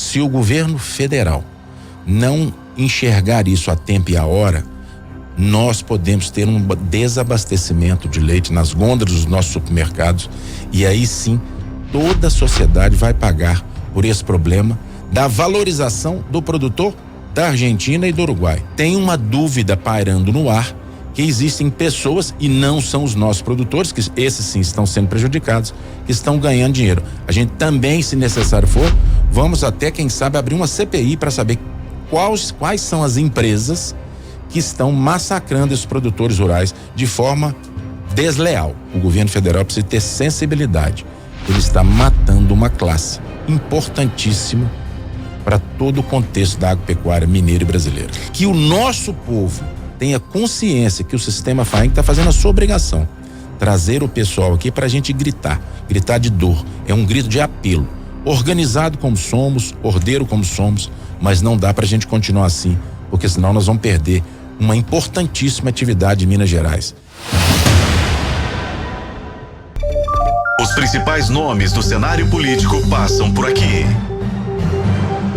Se o governo federal não enxergar isso a tempo e a hora, nós podemos ter um desabastecimento de leite nas gôndolas dos nossos supermercados, e aí sim toda a sociedade vai pagar por esse problema da valorização do produtor da Argentina e do Uruguai. Tem uma dúvida pairando no ar, que existem pessoas, e não são os nossos produtores, que esses sim estão sendo prejudicados, que estão ganhando dinheiro. A gente também, se necessário for, vamos até, quem sabe, abrir uma CPI para saber quais são as empresas que estão massacrando esses produtores rurais de forma desleal. O governo federal precisa ter sensibilidade. Ele está matando uma classe importantíssima para todo o contexto da agropecuária mineira e brasileira. Que o nosso povo tenha consciência que o sistema FAENG está fazendo a sua obrigação. Trazer o pessoal aqui para a gente gritar de dor. É um grito de apelo. Organizado como somos, ordeiro como somos, mas não dá para a gente continuar assim, porque senão nós vamos perder uma importantíssima atividade em Minas Gerais. Os principais nomes do cenário político passam por aqui.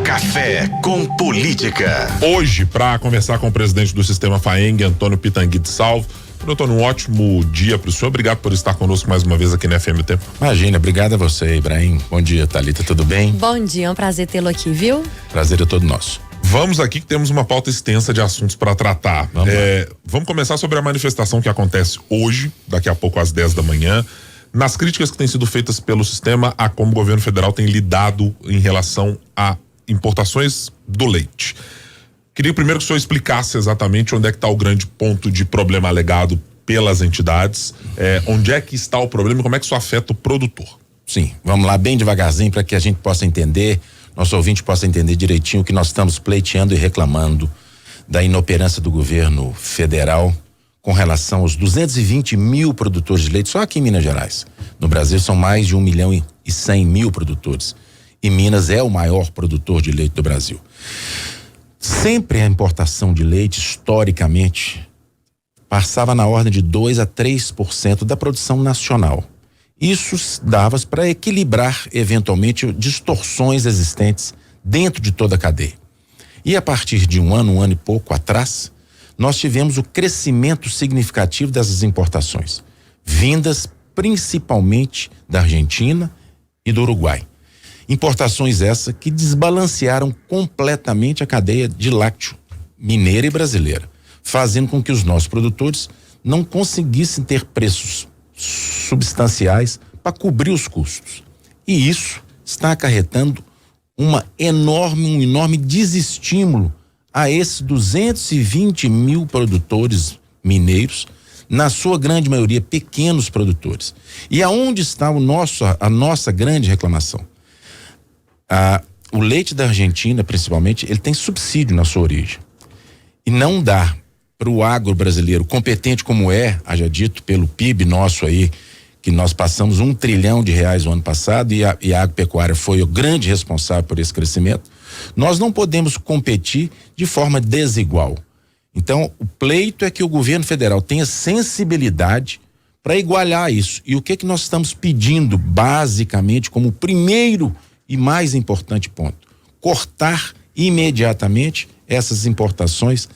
Café com Política. Hoje, para conversar com o presidente do Sistema FAENG, Antônio Pitangui de Salvo. Antônio, um ótimo dia para o senhor. Obrigado por estar conosco mais uma vez aqui na FM Tempo. Imagina, obrigado a você, Ibrahim. Bom dia, Thalita, tudo bem? Bom dia, é um prazer tê-lo aqui, viu? Prazer é todo nosso. Vamos aqui que temos uma pauta extensa de assuntos para tratar. Vamos começar sobre a manifestação que acontece hoje, daqui a pouco às 10 da manhã. Nas críticas que têm sido feitas pelo sistema a como o governo federal tem lidado em relação a importações do leite. Queria primeiro que o senhor explicasse exatamente onde é que está o grande ponto de problema alegado pelas entidades, onde é que está o problema e como é que isso afeta o produtor. Sim, vamos lá bem devagarzinho para que a gente possa entender, nosso ouvinte possa entender direitinho o que nós estamos pleiteando e reclamando da inoperância do governo federal com relação aos 220 mil produtores de leite só aqui em Minas Gerais. No Brasil são mais de 1.100.000 produtores. E Minas é o maior produtor de leite do Brasil. Sempre a importação de leite, historicamente, passava na ordem de 2 a 3% da produção nacional. Isso dava para equilibrar, eventualmente, distorções existentes dentro de toda a cadeia. E a partir de um ano e pouco atrás, nós tivemos o crescimento significativo dessas importações, vindas principalmente da Argentina e do Uruguai. Importações essas que desbalancearam completamente a cadeia de lácteo mineira e brasileira, fazendo com que os nossos produtores não conseguissem ter preços substanciais para cobrir os custos. E isso está acarretando um enorme desestímulo a esses 220 mil produtores mineiros, na sua grande maioria pequenos produtores. E aonde está a nossa grande reclamação? O leite da Argentina, principalmente, ele tem subsídio na sua origem. E não dá para o agro brasileiro, competente como haja dito pelo PIB nosso aí, que nós passamos R$1 trilhão o ano passado e a agropecuária foi o grande responsável por esse crescimento. Nós não podemos competir de forma desigual. Então, o pleito é que o governo federal tenha sensibilidade para igualar isso. E o que nós estamos pedindo, basicamente, como primeiro e mais importante ponto? Cortar imediatamente essas importações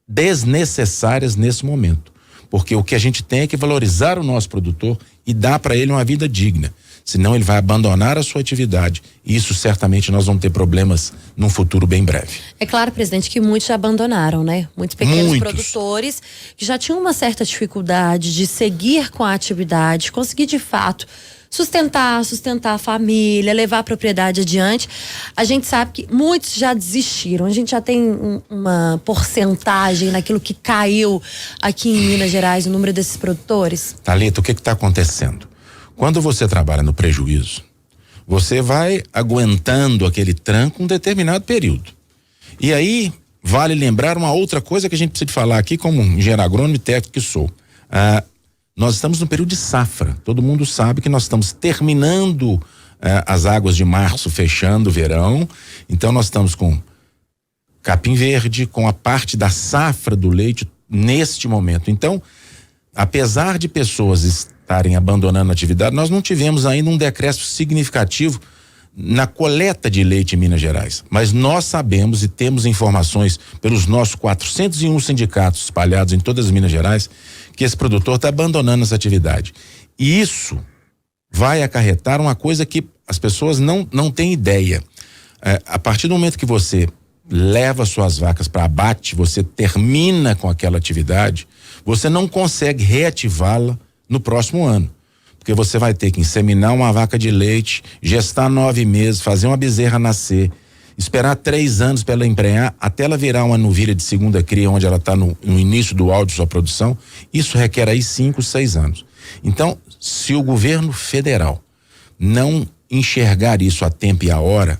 desnecessárias nesse momento. Porque o que a gente tem é que valorizar o nosso produtor e dar para ele uma vida digna. Senão ele vai abandonar a sua atividade e isso certamente nós vamos ter problemas num futuro bem breve. É claro, presidente, que muitos já abandonaram, né? Muitos pequenos produtores que já tinham uma certa dificuldade de seguir com a atividade, conseguir de fato sustentar a família, levar a propriedade adiante. A gente sabe que muitos já desistiram. A gente já tem uma porcentagem naquilo que caiu aqui em Minas Gerais, o número desses produtores. Thalita, o que está acontecendo? Quando você trabalha no prejuízo, você vai aguentando aquele tranco um determinado período. E aí, vale lembrar uma outra coisa que a gente precisa de falar aqui, como engenheiro agrônomo e técnico que sou. Nós estamos no período de safra. Todo mundo sabe que nós estamos terminando as águas de março, fechando o verão. Então, nós estamos com capim verde, com a parte da safra do leite neste momento. Então, apesar de pessoas estarem abandonando a atividade, nós não tivemos ainda um decréscimo significativo na coleta de leite em Minas Gerais, mas nós sabemos e temos informações pelos nossos 401 sindicatos espalhados em todas as Minas Gerais que esse produtor está abandonando essa atividade. E isso vai acarretar uma coisa que as pessoas não têm ideia. A partir do momento que você leva suas vacas para abate, você termina com aquela atividade, você não consegue reativá-la no próximo ano. Porque você vai ter que inseminar uma vaca de leite, gestar 9 meses, fazer uma bezerra nascer, esperar 3 anos para ela emprenhar, até ela virar uma novilha de segunda cria, onde ela está no início do auge de sua produção. Isso requer aí 5, 6 anos. Então, se o governo federal não enxergar isso a tempo e a hora,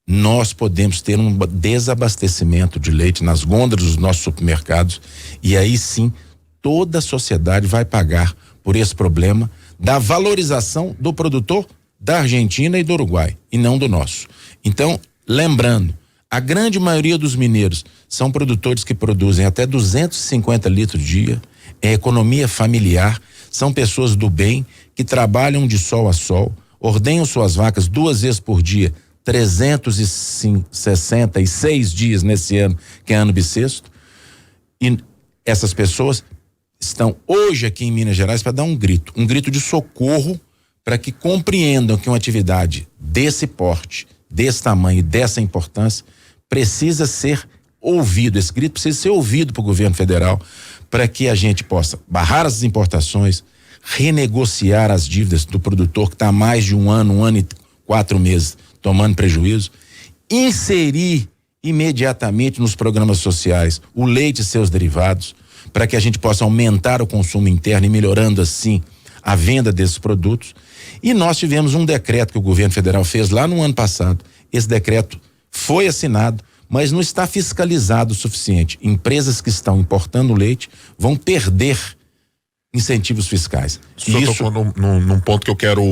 nós podemos ter um desabastecimento de leite nas gôndolas dos nossos supermercados, e aí sim toda a sociedade vai pagar por esse problema da valorização do produtor da Argentina e do Uruguai, e não do nosso. Então, lembrando, a grande maioria dos mineiros são produtores que produzem até 250 litros dia, é economia familiar, são pessoas do bem que trabalham de sol a sol, ordenham suas vacas 2 vezes por dia, 366 dias nesse ano, que é ano bissexto, e essas pessoas estão hoje aqui em Minas Gerais para dar um grito de socorro, para que compreendam que uma atividade desse porte, desse tamanho e dessa importância precisa ser ouvido. Esse grito precisa ser ouvido para o governo federal, para que a gente possa barrar as importações, renegociar as dívidas do produtor que está há mais de um ano e 4 meses tomando prejuízo, inserir imediatamente nos programas sociais o leite e seus derivados, para que a gente possa aumentar o consumo interno e melhorando assim a venda desses produtos. E nós tivemos um decreto que o governo federal fez lá no ano passado. Esse decreto foi assinado, mas não está fiscalizado o suficiente. Empresas que estão importando leite vão perder incentivos fiscais. O senhor tocou num ponto que eu quero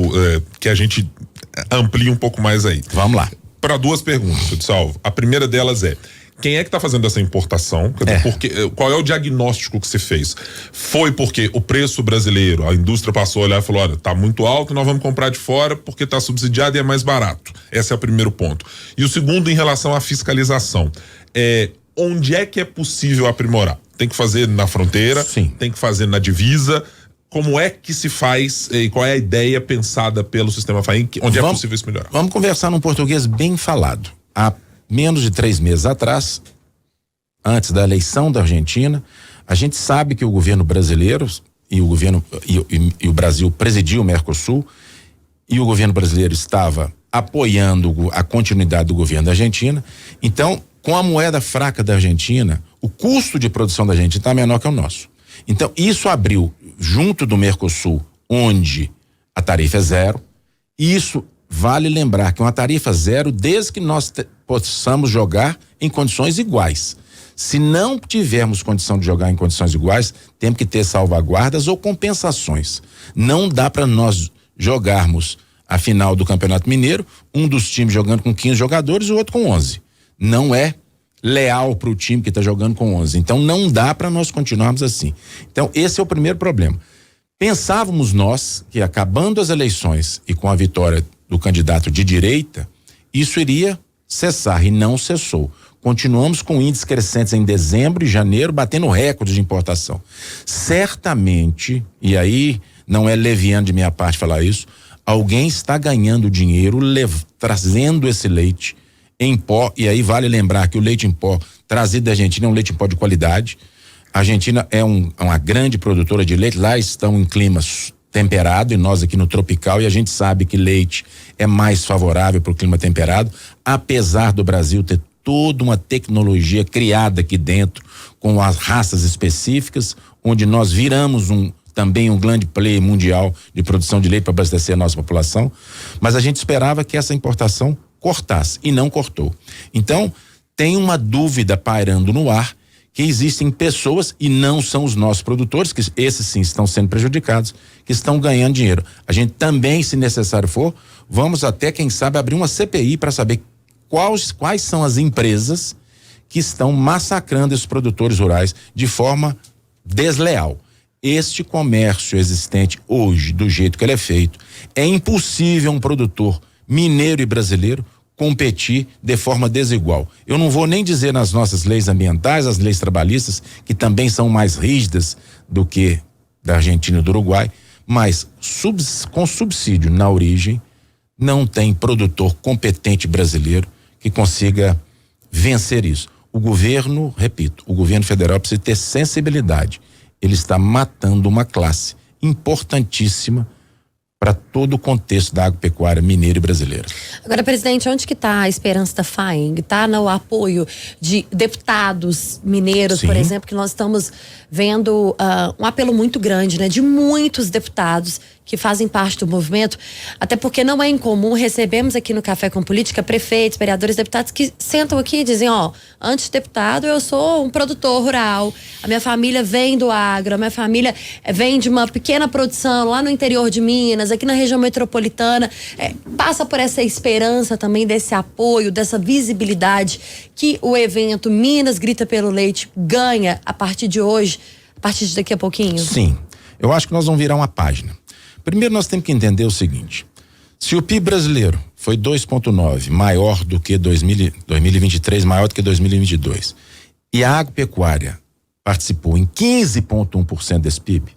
que a gente amplie um pouco mais aí. Vamos lá. Para 2 perguntas, pessoal. A primeira delas é: quem é que está fazendo essa importação? Qual é o diagnóstico que se fez? Foi porque o preço brasileiro, a indústria passou a olhar e falou: olha, tá muito alto, nós vamos comprar de fora porque está subsidiado e é mais barato. Esse é o primeiro ponto. E o segundo, em relação à fiscalização. Onde é que é possível aprimorar? Tem que fazer na fronteira? Sim. Tem que fazer na divisa? Como é que se faz e qual é a ideia pensada pelo sistema FAIN, onde é possível isso melhorar? Vamos conversar num português bem falado. Há menos de 3 meses atrás, antes da eleição da Argentina, a gente sabe que o governo brasileiro e o governo e o Brasil presidiu o Mercosul, e o governo brasileiro estava apoiando a continuidade do governo da Argentina. Então, com a moeda fraca da Argentina, o custo de produção da Argentina está menor que o nosso. Então, isso abriu junto do Mercosul, onde a tarifa é zero. E isso vale lembrar que uma tarifa zero, desde que nós possamos jogar em condições iguais. Se não tivermos condição de jogar em condições iguais, temos que ter salvaguardas ou compensações. Não dá para nós jogarmos a final do Campeonato Mineiro, um dos times jogando com 15 jogadores e o outro com 11. Não é leal para o time que está jogando com 11. Então não dá para nós continuarmos assim. Então esse é o primeiro problema. Pensávamos nós que, acabando as eleições e com a vitória do candidato de direita, isso iria cessar, e não cessou. Continuamos com índices crescentes em dezembro e janeiro, batendo recordes de importação. Certamente, e aí não é leviano de minha parte falar isso, alguém está ganhando dinheiro trazendo esse leite em pó, e aí vale lembrar que o leite em pó trazido da Argentina é um leite em pó de qualidade. A Argentina é uma grande produtora de leite, lá estão em climas temperado e nós aqui no tropical, e a gente sabe que leite é mais favorável para o clima temperado, apesar do Brasil ter toda uma tecnologia criada aqui dentro com as raças específicas, onde nós viramos também um grande player mundial de produção de leite para abastecer a nossa população, mas a gente esperava que essa importação cortasse, e não cortou. Então, tem uma dúvida pairando no ar, que existem pessoas, e não são os nossos produtores, que esses sim estão sendo prejudicados, que estão ganhando dinheiro. A gente também, se necessário for, vamos até, quem sabe, abrir uma CPI para saber quais são as empresas que estão massacrando esses produtores rurais de forma desleal. Este comércio existente hoje, do jeito que ele é feito, é impossível um produtor mineiro e brasileiro, competir de forma desigual. Eu não vou nem dizer nas nossas leis ambientais, as leis trabalhistas, que também são mais rígidas do que da Argentina e do Uruguai, mas com subsídio na origem, não tem produtor competente brasileiro que consiga vencer isso. O governo, repito, o governo federal precisa ter sensibilidade. Ele está matando uma classe importantíssima para todo o contexto da agropecuária mineira e brasileira. Agora, presidente, onde que está a esperança da FAENG? Está no apoio de deputados mineiros, Sim. por exemplo, que nós estamos vendo um apelo muito grande, né, de muitos deputados que fazem parte do movimento, até porque não é incomum, recebemos aqui no Café com Política prefeitos, vereadores, deputados que sentam aqui e dizem, antes de deputado eu sou um produtor rural, a minha família vem do agro, a minha família vem de uma pequena produção lá no interior de Minas, aqui na região metropolitana, passa por essa esperança também desse apoio, dessa visibilidade que o evento Minas Grita pelo Leite ganha a partir de hoje, a partir de daqui a pouquinho? Sim, eu acho que nós vamos virar uma página. Primeiro nós temos que entender o seguinte: se o PIB brasileiro foi 2,9 maior do que 2023, maior do que 2022, e a agropecuária participou em 15,1% desse PIB,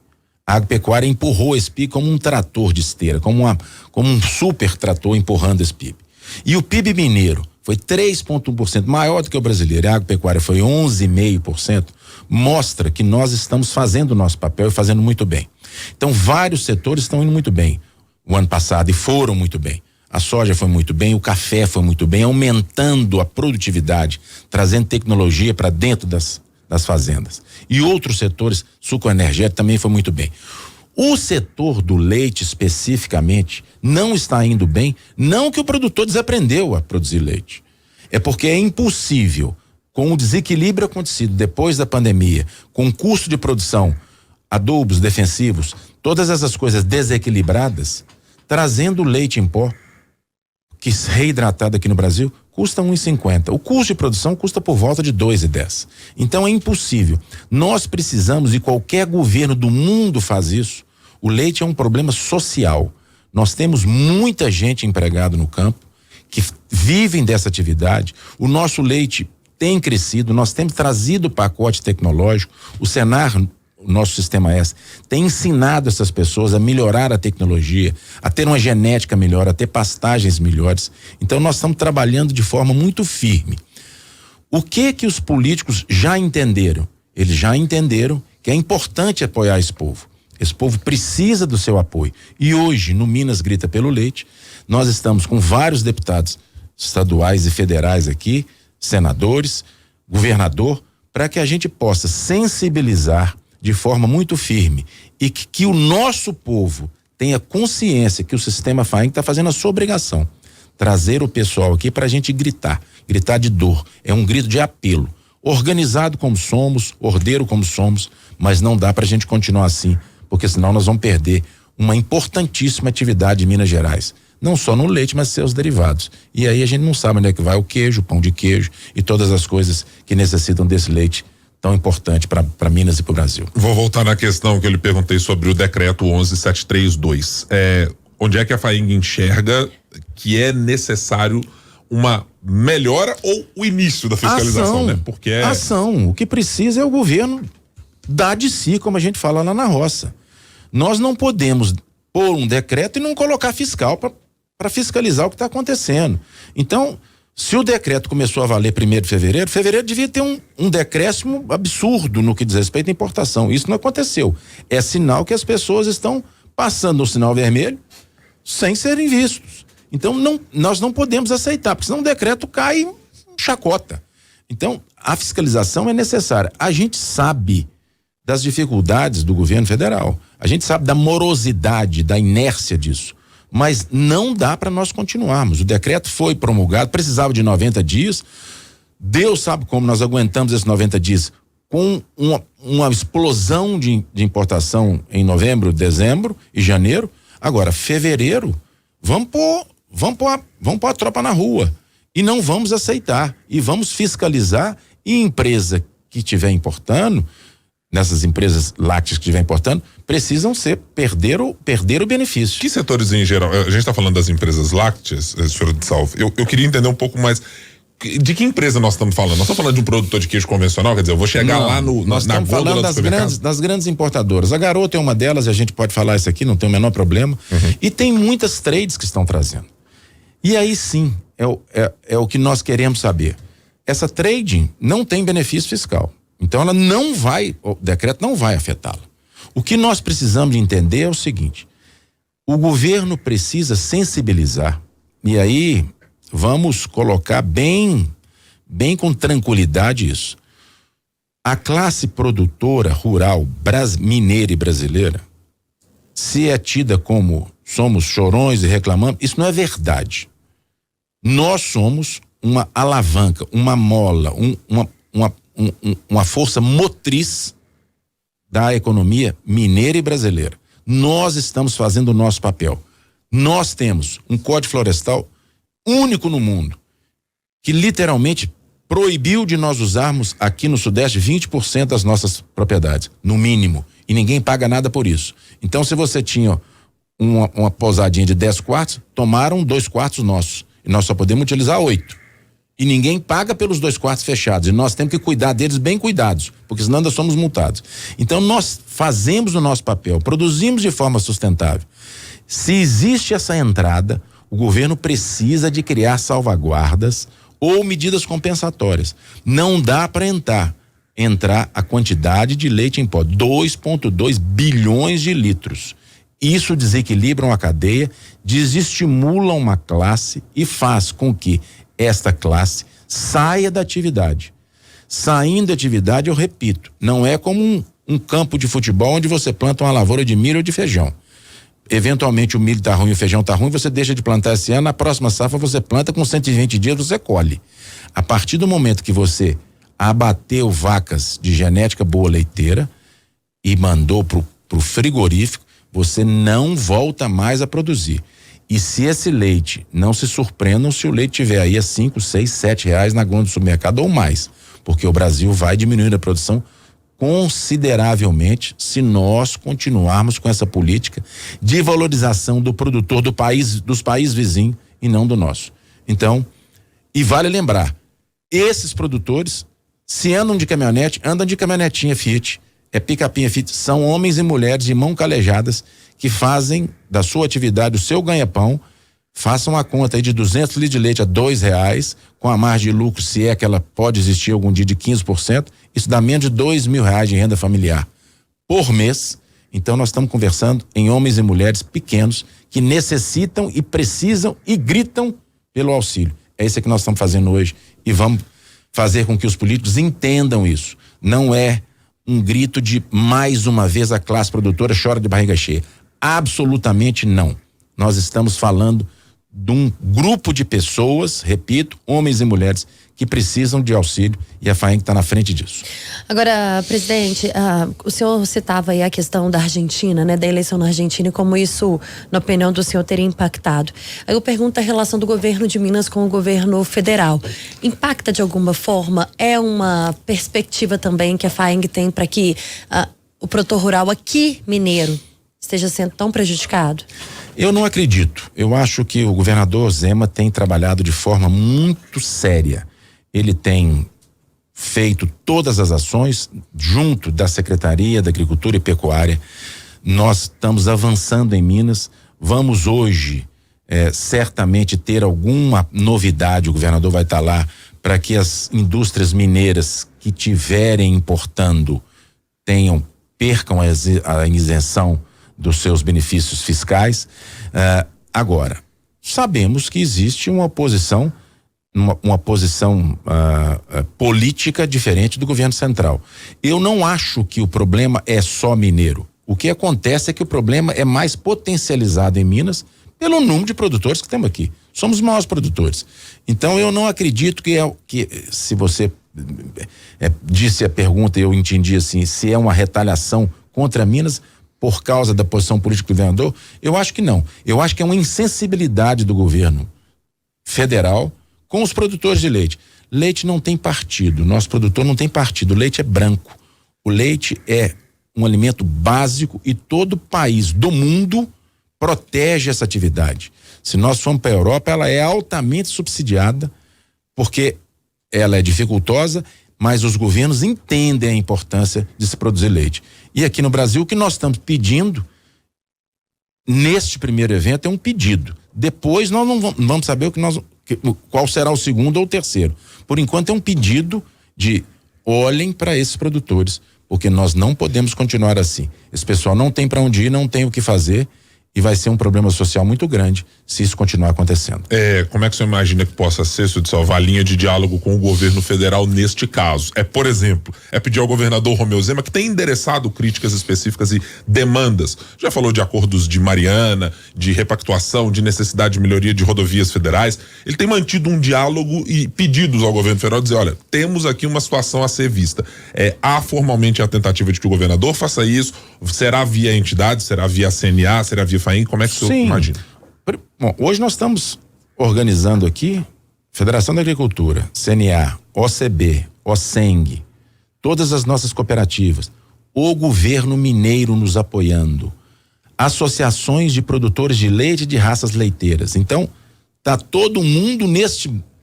a agropecuária empurrou esse PIB como um trator de esteira, como um super trator empurrando esse PIB. E o PIB mineiro foi 3,1% maior do que o brasileiro, e a agropecuária foi 11,5%, mostra que nós estamos fazendo o nosso papel e fazendo muito bem. Então, vários setores estão indo muito bem o ano passado e foram muito bem. A soja foi muito bem, o café foi muito bem, aumentando a produtividade, trazendo tecnologia para dentro das fazendas. E outros setores, sucroenergético também foi muito bem. O setor do leite especificamente não está indo bem, não que o produtor desaprendeu a produzir leite. É porque é impossível, com o desequilíbrio acontecido depois da pandemia, com o custo de produção, adubos defensivos, todas essas coisas desequilibradas, trazendo leite em pó, que reidratado aqui no Brasil, custa 1,50. O custo de produção custa por volta de 2,10. Então é impossível. Nós precisamos, e qualquer governo do mundo faz isso, o leite é um problema social. Nós temos muita gente empregada no campo, que vivem dessa atividade. O nosso leite tem crescido, nós temos trazido o pacote tecnológico, o Senar, o nosso sistema S, tem ensinado essas pessoas a melhorar a tecnologia, a ter uma genética melhor, a ter pastagens melhores. Então nós estamos trabalhando de forma muito firme. O que os políticos já entenderam? Eles já entenderam que é importante apoiar esse povo. Esse povo precisa do seu apoio. E hoje, no Minas Grita pelo Leite, nós estamos com vários deputados estaduais e federais aqui, senadores, governador, para que a gente possa sensibilizar de forma muito firme e que o nosso povo tenha consciência que o sistema FAENG está fazendo a sua obrigação. Trazer o pessoal aqui para a gente gritar de dor. É um grito de apelo. Organizado como somos, ordeiro como somos, mas não dá para a gente continuar assim, porque senão nós vamos perder uma importantíssima atividade em Minas Gerais. Não só no leite, mas seus derivados. E aí a gente não sabe onde é que vai o queijo, o pão de queijo e todas as coisas que necessitam desse leite tão importante para Minas e para o Brasil. Vou voltar na questão que eu lhe perguntei sobre o decreto 11732. Onde é que a FAENG enxerga que é necessário uma melhora ou o início da fiscalização, né? Porque ação. O que precisa é o governo dar de si, como a gente fala lá na roça. Nós não podemos pôr um decreto e não colocar fiscal para fiscalizar o que está acontecendo. Então, se o decreto começou a valer 1º de fevereiro, fevereiro devia ter um decréscimo absurdo no que diz respeito à importação. Isso não aconteceu. É sinal que as pessoas estão passando o sinal vermelho sem serem vistos. Então, nós não podemos aceitar, porque senão o decreto cai em chacota. Então, a fiscalização é necessária. A gente sabe das dificuldades do governo federal. A gente sabe da morosidade, da inércia disso. Mas não dá para nós continuarmos. O decreto foi promulgado, precisava de 90 dias. Deus sabe como nós aguentamos esses 90 dias com uma explosão de importação em novembro, dezembro e janeiro. Agora, fevereiro, vamos pôr a tropa na rua e não vamos aceitar e vamos fiscalizar, e empresa que estiver importando, nessas empresas lácteas que estiver importando, precisam perder o benefício. Que setores em geral? A gente está falando das empresas lácteas, senhor de Salvo. Eu queria entender um pouco mais. De que empresa nós estamos falando? Nós estamos falando de um produtor de queijo convencional? Quer dizer, eu vou chegar lá nós na estamos falando das grandes importadoras. A Garoto é uma delas, a gente pode falar isso aqui, não tem o menor problema. E tem muitas trades que estão trazendo. E aí sim, é o que nós queremos saber. Essa trading não tem benefício fiscal. Então ela não vai, o decreto não vai afetá-la. O que nós precisamos de entender é o seguinte: o governo precisa sensibilizar, e aí vamos colocar bem com tranquilidade isso. A classe produtora rural mineira e brasileira, se é tida como somos chorões e reclamamos, isso não é verdade. Nós somos uma alavanca, uma mola, uma força motriz da economia mineira e brasileira. Nós estamos fazendo o nosso papel. Nós temos um Código Florestal único no mundo, que literalmente proibiu de nós usarmos aqui no Sudeste 20% das nossas propriedades, no mínimo, e ninguém paga nada por isso. Então, se você tinha uma pousadinha de 10 quartos, tomaram 2 quartos nossos, e nós só podemos utilizar 8. E ninguém paga pelos 2 quartos fechados, e nós temos que cuidar deles bem cuidados, porque senão nós somos multados. Então nós fazemos o nosso papel, produzimos de forma sustentável. Se existe essa entrada, o governo precisa de criar salvaguardas ou medidas compensatórias. Não dá para entrar a quantidade de leite em pó, 2,2 bilhões de litros. Isso desequilibra a cadeia, desestimula uma classe e faz com que esta classe saia da atividade. Saindo da atividade, eu repito, não é como um campo de futebol onde você planta uma lavoura de milho ou de feijão. Eventualmente o milho tá ruim, o feijão tá ruim, você deixa de plantar esse ano, na próxima safra você planta, com 120 dias você colhe. A partir do momento que você abateu vacas de genética boa leiteira e mandou pro frigorífico, você não volta mais a produzir. E se esse leite, não se surpreendam se o leite tiver aí a 5, 6, 7 reais na gôndola do supermercado ou mais, porque o Brasil vai diminuindo a produção consideravelmente se nós continuarmos com essa política de valorização do produtor dos países vizinhos e não do nosso. Então, e vale lembrar, esses produtores, se andam de caminhonete, andam de caminhonetinha Fiat, pica-pinha Fiat, são homens e mulheres de mão calejadas que fazem da sua atividade o seu ganha-pão. Façam a conta aí de 200 litros de leite a R$2, com a margem de lucro, se é que ela pode existir algum dia, de 15%, isso dá menos de R$2.000 de renda familiar por mês. Então nós estamos conversando em homens e mulheres pequenos que necessitam e precisam e gritam pelo auxílio. É isso que nós estamos fazendo hoje e vamos fazer com que os políticos entendam isso. Não é um grito de mais uma vez a classe produtora chora de barriga cheia. Absolutamente não. Nós estamos falando de um grupo de pessoas, repito, homens e mulheres, que precisam de auxílio, e a FAENG está na frente disso. Agora, presidente, o senhor citava aí a questão da Argentina, né, da eleição na Argentina, e como isso, na opinião do senhor, teria impactado. Aí eu pergunto a relação do governo de Minas com o governo federal. Impacta de alguma forma? É uma perspectiva também que a FAENG tem para que o produtor rural aqui, mineiro, esteja sendo tão prejudicado? Eu não acredito. Eu acho que o governador Zema tem trabalhado de forma muito séria. Ele tem feito todas as ações junto da Secretaria da Agricultura e Pecuária. Nós estamos avançando em Minas. Vamos hoje certamente ter alguma novidade. O governador vai estar lá para que as indústrias mineiras que tiverem importando percam a isenção dos seus benefícios fiscais. Agora, sabemos que existe uma posição política diferente do governo central. Eu não acho que o problema é só mineiro. O que acontece é que o problema é mais potencializado em Minas pelo número de produtores que temos aqui. Somos os maiores produtores. Então eu não acredito que se você disse a pergunta, eu entendi assim, se é uma retaliação contra Minas por causa da posição política do governador, eu acho que não. Eu acho que é uma insensibilidade do governo federal com os produtores de leite. Leite não tem partido, nosso produtor não tem partido, o leite é branco. O leite é um alimento básico e todo país do mundo protege essa atividade. Se nós formos para a Europa, ela é altamente subsidiada porque ela é dificultosa, mas os governos entendem a importância de se produzir leite. E aqui no Brasil, o que nós estamos pedindo neste primeiro evento é um pedido. Depois nós não vamos saber qual será o segundo ou o terceiro. Por enquanto é um pedido de olhem para esses produtores, porque nós não podemos continuar assim. Esse pessoal não tem para onde ir, não tem o que fazer, e vai ser um problema social muito grande se isso continuar acontecendo. Como é que você imagina que possa ser, senhor de Salva, a linha de diálogo com o governo federal neste caso? Por exemplo, pedir ao governador Romeu Zema, que tem endereçado críticas específicas e demandas, já falou de acordos de Mariana, de repactuação, de necessidade de melhoria de rodovias federais, ele tem mantido um diálogo e pedidos ao governo federal, dizer, olha, temos aqui uma situação a ser vista. Há formalmente a tentativa de que o governador faça isso, será via entidade, será via CNA, será via FAENG, como é que o senhor imagina? Bom, hoje nós estamos organizando aqui Federação da Agricultura, CNA, OCB, OCENG, todas as nossas cooperativas, o governo mineiro nos apoiando, associações de produtores de leite e de raças leiteiras. Então, tá todo mundo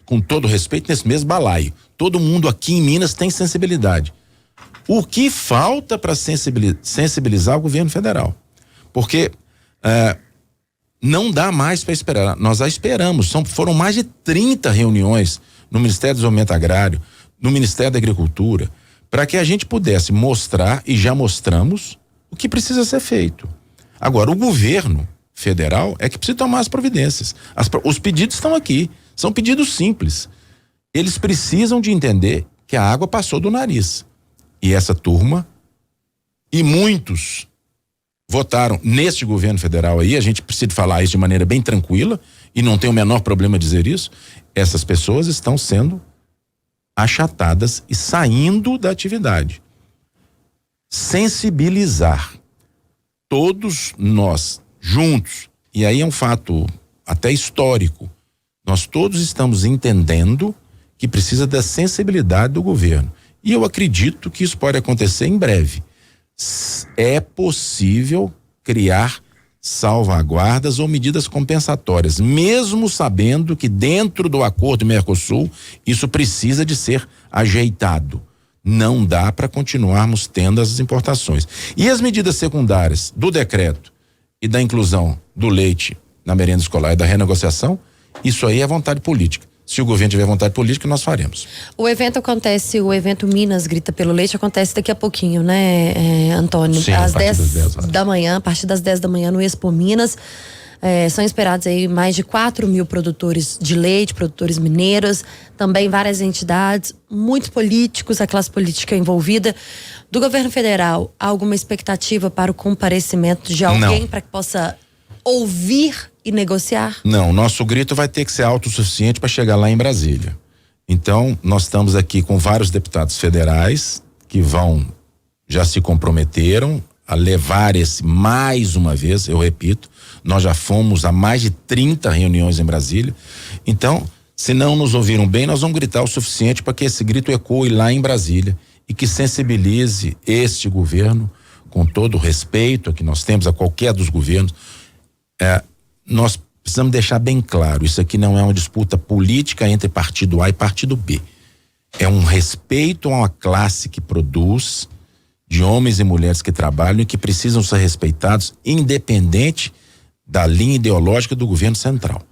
com todo respeito, nesse mesmo balaio. Todo mundo aqui em Minas tem sensibilidade. O que falta para sensibilizar o governo federal? Porque não dá mais para esperar. Nós já esperamos. Foram mais de 30 reuniões no Ministério do Desenvolvimento Agrário, no Ministério da Agricultura, para que a gente pudesse mostrar, e já mostramos, o que precisa ser feito. Agora, o governo federal é que precisa tomar as providências. Os pedidos estão aqui. São pedidos simples. Eles precisam de entender que a água passou do nariz. E essa turma, e muitos votaram neste governo federal aí, a gente precisa falar isso de maneira bem tranquila e não tem o menor problema dizer isso, essas pessoas estão sendo achatadas e saindo da atividade. Sensibilizar todos nós juntos, e aí é um fato até histórico, nós todos estamos entendendo que precisa da sensibilidade do governo, e eu acredito que isso pode acontecer em breve. É possível criar salvaguardas ou medidas compensatórias, mesmo sabendo que dentro do acordo Mercosul isso precisa de ser ajeitado. Não dá para continuarmos tendo as importações. E as medidas secundárias do decreto e da inclusão do leite na merenda escolar e da renegociação, isso aí é vontade política. Se o governo tiver vontade política, nós faremos. O evento Minas Grita pelo Leite acontece daqui a pouquinho, né, Antônio? Sim, às 10 horas da manhã, a partir das 10 da manhã no Expo Minas. São esperados aí mais de 4.000 produtores de leite, produtores mineiros, também várias entidades, muitos políticos, a classe política envolvida. Do governo federal, há alguma expectativa para o comparecimento de alguém para que possa ouvir e negociar? Não, nosso grito vai ter que ser autossuficiente para chegar lá em Brasília. Então, nós estamos aqui com vários deputados federais que já se comprometeram a levar mais uma vez, eu repito, nós já fomos a mais de 30 reuniões em Brasília. Então, se não nos ouviram bem, nós vamos gritar o suficiente para que esse grito ecoe lá em Brasília e que sensibilize este governo, com todo o respeito que nós temos a qualquer dos governos. Nós precisamos deixar bem claro, isso aqui não é uma disputa política entre partido A e partido B. É um respeito a uma classe que produz, de homens e mulheres que trabalham e que precisam ser respeitados, independente da linha ideológica do governo central.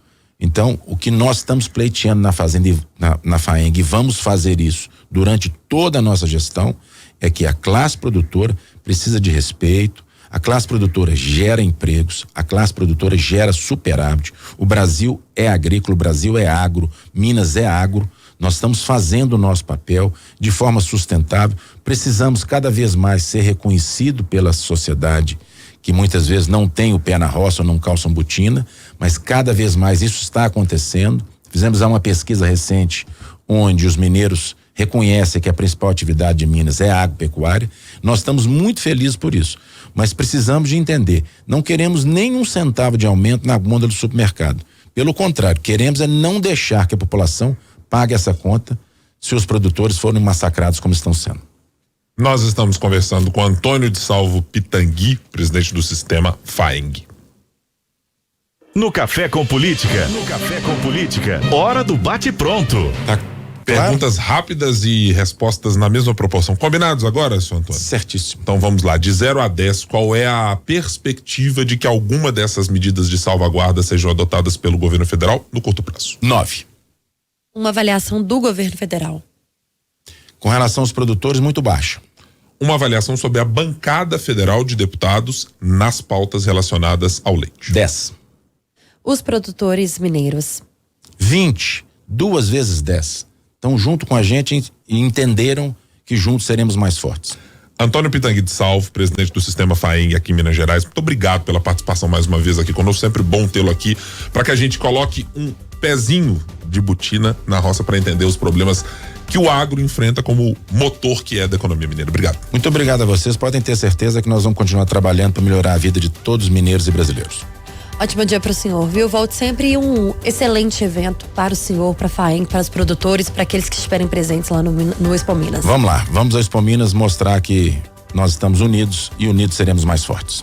Então, o que nós estamos pleiteando na Fazenda, na FAENG, e vamos fazer isso durante toda a nossa gestão, é que a classe produtora precisa de respeito, a classe produtora gera empregos, a classe produtora gera superávit. O Brasil é agrícola, o Brasil é agro, Minas é agro. Nós estamos fazendo o nosso papel de forma sustentável. Precisamos cada vez mais ser reconhecido pela sociedade, que muitas vezes não tem o pé na roça ou não calçam botina, mas cada vez mais isso está acontecendo. Fizemos uma pesquisa recente onde os mineiros reconhecem que a principal atividade de Minas é a agropecuária. Nós estamos muito felizes por isso, mas precisamos de entender, não queremos nenhum centavo de aumento na gôndola do supermercado. Pelo contrário, queremos é não deixar que a população pague essa conta se os produtores forem massacrados como estão sendo. Nós estamos conversando com Antônio de Salvo Pitangui, presidente do sistema FAENG. No Café com Política. Hora do bate-pronto. Tá. Perguntas rápidas e respostas na mesma proporção. Combinados agora, senhor Antônio? Certíssimo. Então vamos lá, de 0 a 10, qual é a perspectiva de que alguma dessas medidas de salvaguarda sejam adotadas pelo governo federal no curto prazo? 9. Uma avaliação do governo federal. Com relação aos produtores, muito baixa. Uma avaliação sobre a bancada federal de deputados nas pautas relacionadas ao leite. 10. Os produtores mineiros. 20. 2 vezes 10. Estão junto com a gente e entenderam que juntos seremos mais fortes. Antônio Pitangui de Salvo, presidente do sistema FAENG aqui em Minas Gerais, muito obrigado pela participação mais uma vez aqui conosco, sempre bom tê-lo aqui, para que a gente coloque um pezinho de botina na roça para entender os problemas que o agro enfrenta como motor que é da economia mineira. Obrigado. Muito obrigado a vocês, podem ter certeza que nós vamos continuar trabalhando para melhorar a vida de todos os mineiros e brasileiros. Ótimo dia para o senhor, viu? Volte sempre, um excelente evento para o senhor, para a FAENG, para os produtores, para aqueles que estiverem presentes lá no Expo Minas. Vamos lá, vamos ao Expo Minas mostrar que nós estamos unidos e unidos seremos mais fortes.